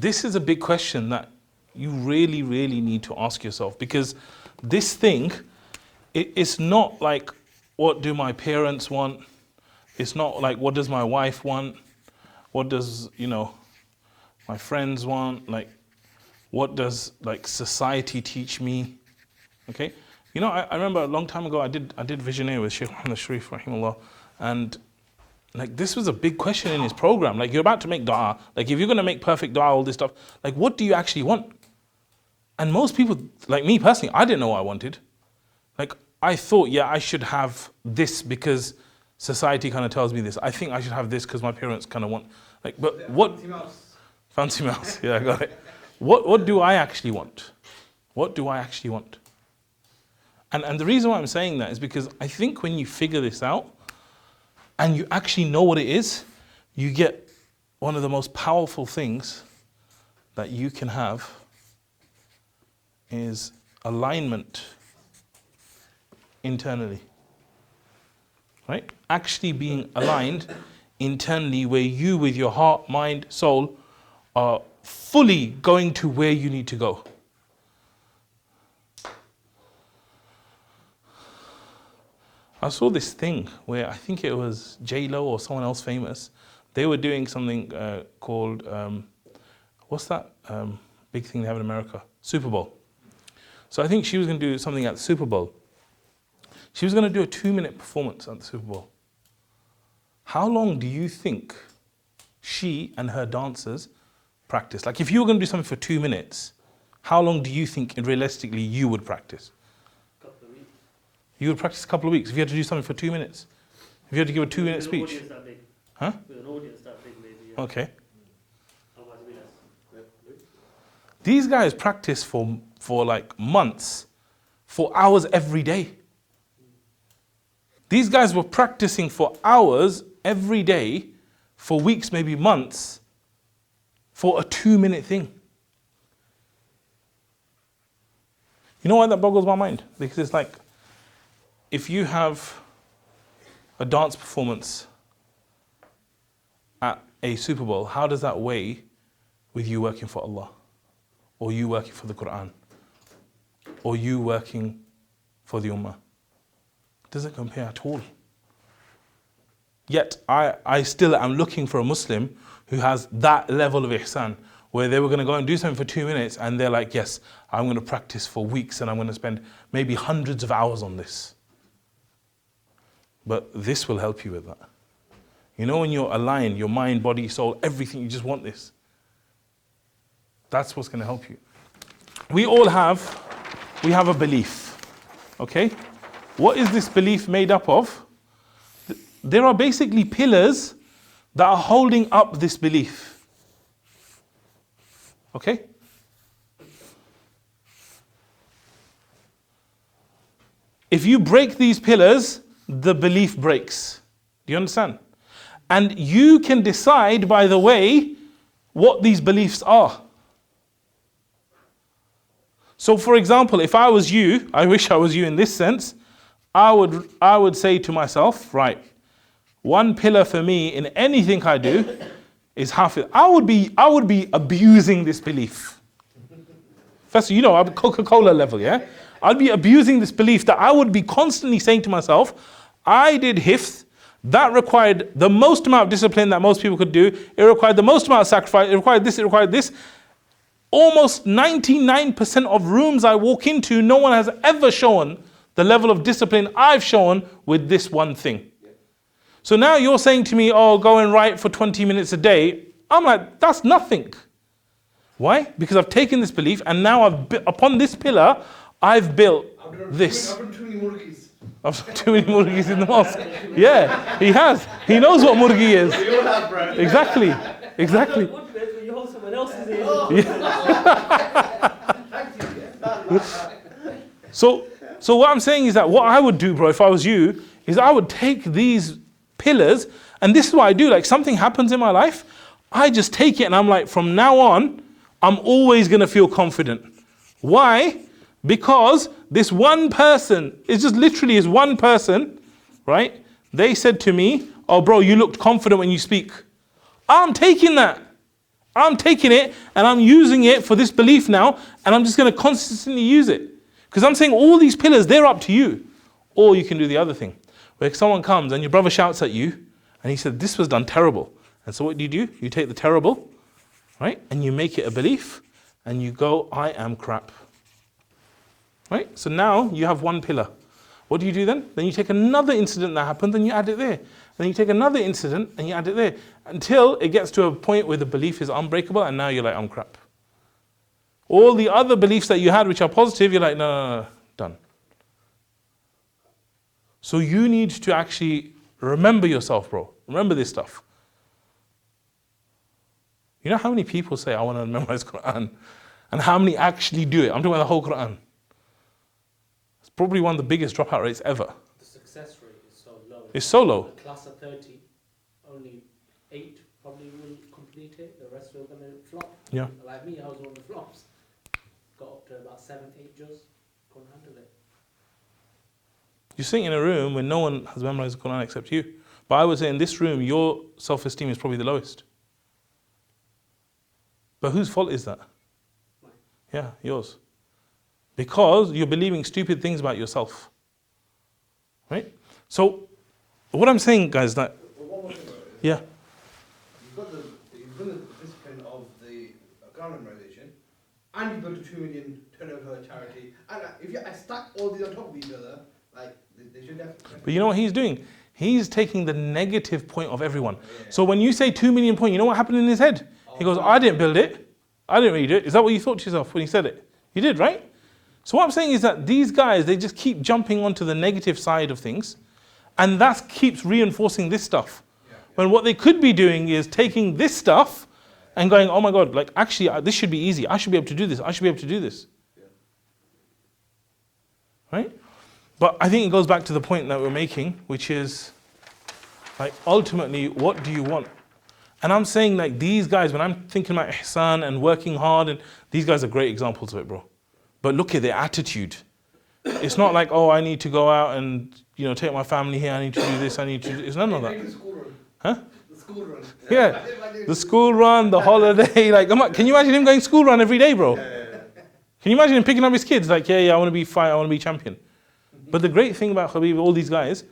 This is a big question that you really, really need to ask yourself, because this thing, it's not like, what do my parents want? It's not like, what does my wife want? What does, my friends want? Like, what does society teach me? Okay? I remember a long time ago, I did Visionaire with Sheikh Mohammad Arshad, rahimahullah, and this was a big question in his program. You're about to make dua. If you're going to make perfect dua, all this stuff, what do you actually want? And most people, like me personally, I didn't know what I wanted. I thought, yeah, I should have this because society kind of tells me this. I think I should have this because my parents kind of want. But what? Fancy mouse. Fancy mouse. Yeah, I got it. What do I actually want? What do I actually want? And the reason why I'm saying that is because I think when you figure this out and you actually know what it is, you get one of the most powerful things that you can have is alignment internally. Right? Actually being aligned internally, where you with your heart, mind, soul are fully going to where you need to go. I saw this thing where I think it was J-Lo or someone else famous. They were doing something called, what's that big thing they have in America? Super Bowl. So I think she was going to do something at the Super Bowl. She was going to do a 2-minute performance at the Super Bowl. How long do you think she and her dancers practice? If you were going to do something for 2 minutes, how long do you think realistically you would practice? You would practice a couple of weeks if you had to do something for 2 minutes. If you had to give a 2-minute speech. With an audience that big. Huh? With an audience that big, maybe. Yeah. Okay. Otherwise it'd be less. These guys practice for months, for hours every day. These guys were practicing for hours every day, for weeks, maybe months, for a 2-minute thing. You know why that boggles my mind? Because it's if you have a dance performance at a Super Bowl, how does that weigh with you working for Allah? Or you working for the Quran? Or you working for the Ummah? It doesn't compare at all. Yet, I still am looking for a Muslim who has that level of ihsan, where they were going to go and do something for 2 minutes and they're like, yes, I'm going to practice for weeks and I'm going to spend maybe hundreds of hours on this. But this will help you with that. When you're aligned, your mind, body, soul, everything, you just want this. That's what's going to help you. We have a belief, okay? What is this belief made up of? There are basically pillars that are holding up this belief. Okay? If you break these pillars, the belief breaks. Do you understand? And you can decide, by the way, what these beliefs are. So for example, if I was you, I wish I was you in this sense, I would say to myself, right, one pillar for me in anything I do is hafiz. I would be abusing this belief. First, I'm Coca-Cola level, yeah? I'd be abusing this belief that I would be constantly saying to myself, I did hifz, that required the most amount of discipline that most people could do. It required the most amount of sacrifice. It required this. Almost 99% of rooms I walk into, no one has ever shown the level of discipline I've shown with this one thing. So now you're saying to me, oh, go and write for 20 minutes a day. I'm like, that's nothing. Why? Because I've taken this belief and now upon this pillar, I've built this. I've done too many murgis. I've done too many murgis in the mosque. Yeah, he has. He knows what murgi is. You have, bro. Exactly. You hold someone else's ears. So what I'm saying is that what I would do, bro, if I was you, is I would take these pillars, and this is what I do. Something happens in my life, I just take it and I'm like, from now on, I'm always going to feel confident. Why? Because this one person, it's just literally is one person, right? They said to me, oh bro, you looked confident when you speak. I'm taking that. I'm taking it and I'm using it for this belief now, and I'm just going to consistently use it. Because I'm saying all these pillars, they're up to you. Or you can do the other thing, where someone comes and your brother shouts at you, and he said, this was done terrible. And so what do? You take the terrible, right? And you make it a belief, and you go, I am crap. Right? So now you have one pillar. What do you do then? Then you take another incident that happened, and you add it there. Then you take another incident, and you add it there. Until it gets to a point where the belief is unbreakable, and now you're like, I'm crap. All the other beliefs that you had, which are positive, you're like, no, done. So you need to actually remember yourself, bro. Remember this stuff. You know how many people say, I want to memorize Quran? And how many actually do it? I'm talking about the whole Quran. It's probably one of the biggest dropout rates ever. The success rate is so low. It's so low. A class of 30, only 8 probably will complete it. The rest are going to flop. Yeah. Like me, I was one of the flops. Got up to about 7, 8 juz. Couldn't handle it. You're sitting in a room where no one has memorized the Quran except you. But I would say in this room, your self-esteem is probably the lowest. But whose fault is that? Mine. Yeah, yours. Because you're believing stupid things about yourself. Right? So, what I'm saying, guys, that... One more thing. Yeah. You've got the discipline of the Quran memorization, and you've got a 2 million turnover charity. And if I stack all these on top of each other, like, they should definitely... But you know what he's doing? He's taking the negative point of everyone. Yeah. So when you say 2 million point, you know what happened in his head? He goes, I didn't build it. I didn't read it. Is that what you thought to yourself when he said it? You did, right? So what I'm saying is that these guys, they just keep jumping onto the negative side of things, and that keeps reinforcing this stuff. Yeah. When what they could be doing is taking this stuff and going, oh my God, like actually this should be easy. I should be able to do this. I should be able to do this. Yeah. Right? But I think it goes back to the point that we're making, which is like ultimately, what do you want? And I'm saying like these guys, when I'm thinking about ihsan and working hard, and these guys are great examples of it, bro. But look at their attitude. It's not like, oh, I need to go out and, you know, take my family here, I need to do this, I need to do... It's none of that. The school run. Huh? The school run. Yeah. The school run, the holiday, like, can you imagine him going school run every day, bro? Can you imagine him picking up his kids, like, yeah, I want to be fine, I want to be champion. But the great thing about Habib, all these guys,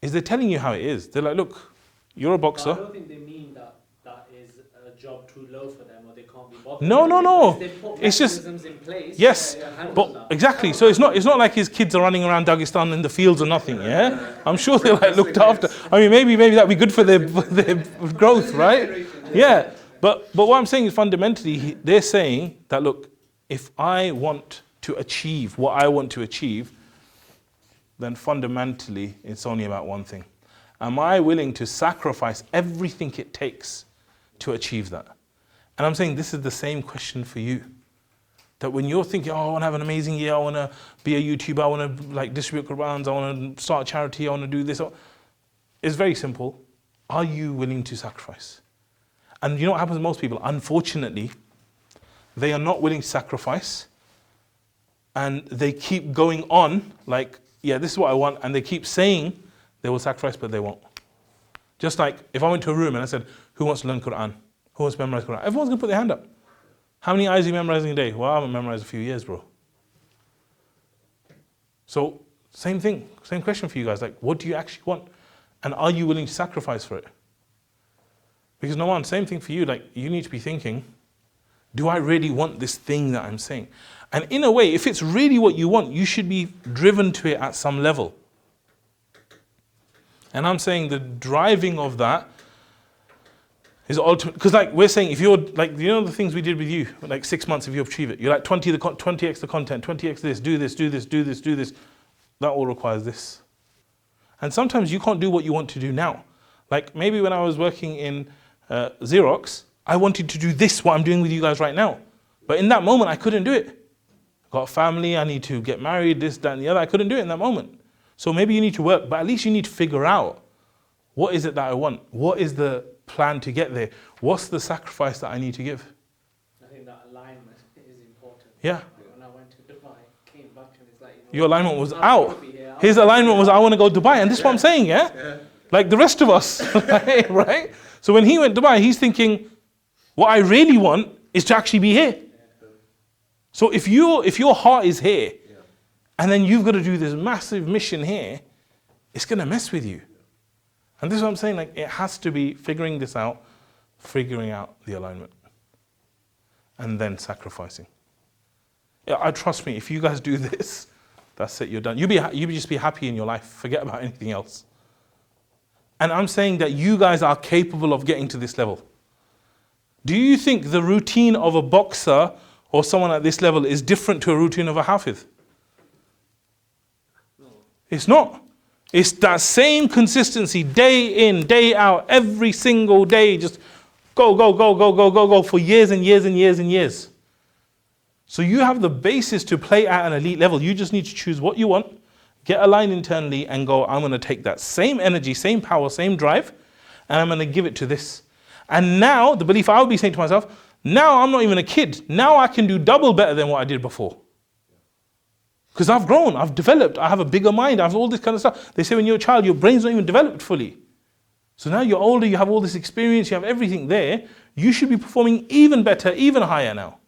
is they're telling you how it is. They're like, look, you're a boxer. But I don't think they mean that is a job too low for them, or they can't be bothered. No. They put It's just in place. yes, but exactly. So it's not like his kids are running around Dagestan in the fields or nothing. Yeah, I'm sure they're like looked after. I mean, maybe that'd be good for their growth, right? Yeah, but what I'm saying is fundamentally they're saying that look, if I want to achieve what I want to achieve, then fundamentally it's only about one thing. Am I willing to sacrifice everything it takes to achieve that? And I'm saying this is the same question for you. That when you're thinking, oh, I want to have an amazing year, I want to be a YouTuber, I want to like distribute Qur'ans, I want to start a charity, I want to do this. It's very simple. Are you willing to sacrifice? And you know what happens to most people? Unfortunately, they are not willing to sacrifice, and they keep going on like, yeah, this is what I want, and they keep saying they will sacrifice, but they won't. Just like if I went to a room and I said, who wants to learn Quran? Who wants to memorize Quran? Everyone's going to put their hand up. How many ayahs are you memorizing a day? Well, I haven't memorized a few years, bro. So, same thing, same question for you guys. Like, what do you actually want? And are you willing to sacrifice for it? Because no one, same thing for you. Like, you need to be thinking, do I really want this thing that I'm saying? And in a way, if it's really what you want, you should be driven to it at some level. And I'm saying the driving of that is ultimate. Because like we're saying, if you're like, you know the things we did with you, like 6 months if you achieve it, you're like 20x the content, 20x this, do this, do this, do this, do this. That all requires this. And sometimes you can't do what you want to do now. Like maybe when I was working in Xerox, I wanted to do this, what I'm doing with you guys right now. But in that moment, I couldn't do it. I got a family, I need to get married, this, that, and the other. I couldn't do it in that moment. So maybe you need to work, but at least you need to figure out, what is it that I want? What is the plan to get there? What's the sacrifice that I need to give? I think that alignment is important. Yeah. When I went to Dubai, came back and it's like, you know, your alignment was out. His alignment was, I want to go to Dubai. And this is what I'm saying, yeah? Like the rest of us, right? So when he went to Dubai, he's thinking, What I really want is to actually be here. So if your heart is here, and then you've got to do this massive mission here, it's going to mess with you. And this is what I'm saying, like, it has to be figuring this out, figuring out the alignment, and then sacrificing. Yeah, I trust me, if you guys do this, that's it, you're done. You just be happy in your life, forget about anything else. And I'm saying that you guys are capable of getting to this level. Do you think the routine of a boxer or someone at this level is different to a routine of a hafiz? No. It's not. It's that same consistency, day in, day out, every single day, just go for years and years and years and years. So you have the basis to play at an elite level. You just need to choose what you want, get aligned internally and go, I'm going to take that same energy, same power, same drive, and I'm going to give it to this. And now, the belief I would be saying to myself, now I'm not even a kid. Now I can do double better than what I did before. Because I've grown, I've developed, I have a bigger mind, I have all this kind of stuff. They say when you're a child, your brain's not even developed fully. So now you're older, you have all this experience, you have everything there. You should be performing even better, even higher now.